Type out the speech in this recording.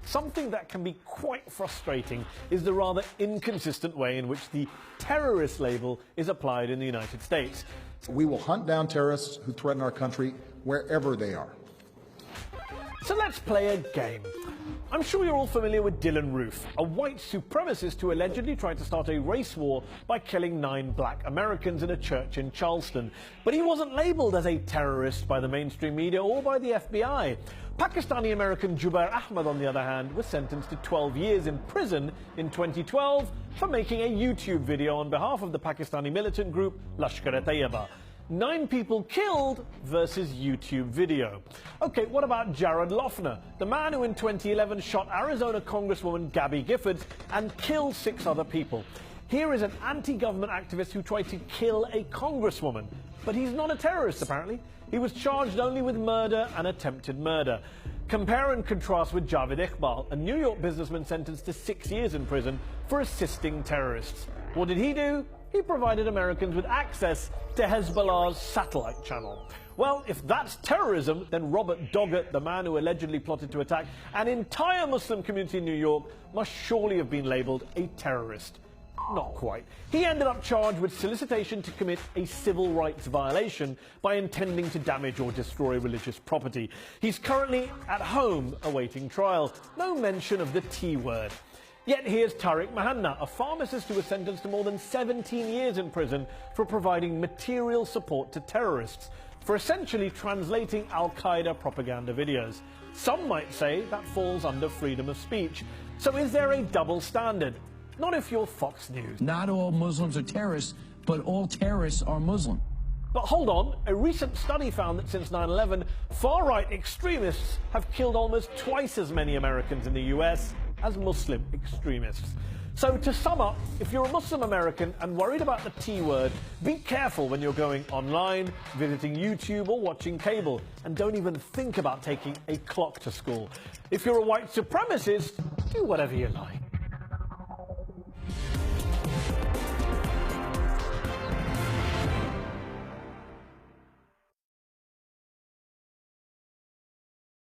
Something that can be quite frustrating is the rather inconsistent way in which the terrorist label is applied in the United States. We will hunt down terrorists who threaten our country wherever they are. So let's play a game. I'm sure you're all familiar with Dylan Roof, a white supremacist who allegedly tried to start a race war by killing 9 black Americans in a church in Charleston. But he wasn't labelled as a terrorist by the mainstream media or by the FBI. Pakistani-American Jubair Ahmed, on the other hand, was sentenced to 12 years in prison in 2012 for making a YouTube video on behalf of the Pakistani militant group Lashkar-e-Taiba. 9 people killed versus YouTube video. Okay, what about Jared Loughner, the man who in 2011 shot Arizona Congresswoman Gabby Giffords and killed 6 other people? Here is an anti-government activist who tried to kill a congresswoman. But he's not a terrorist, apparently. He was charged only with murder and attempted murder. Compare and contrast with Javed Iqbal, a New York businessman sentenced to 6 years in prison for assisting terrorists. What did he do? He provided Americans with access to Hezbollah's satellite channel. Well, if that's terrorism, then Robert Doggett, the man who allegedly plotted to attack an entire Muslim community in New York, must surely have been labelled a terrorist. Not quite. He ended up charged with solicitation to commit a civil rights violation by intending to damage or destroy religious property. He's currently at home awaiting trial. No mention of the T word. Yet here's Tariq Mahanna, a pharmacist who was sentenced to more than 17 years in prison for providing material support to terrorists, for essentially translating Al-Qaeda propaganda videos. Some might say that falls under freedom of speech. So is there a double standard? Not if you're Fox News. Not all Muslims are terrorists, but all terrorists are Muslim. But hold on, a recent study found that since 9/11, far-right extremists have killed almost twice as many Americans in the US as Muslim extremists. So to sum up, if you're a Muslim American and worried about the T word, be careful when you're going online, visiting YouTube or watching cable, and don't even think about taking a clock to school. If you're a white supremacist, do whatever you like.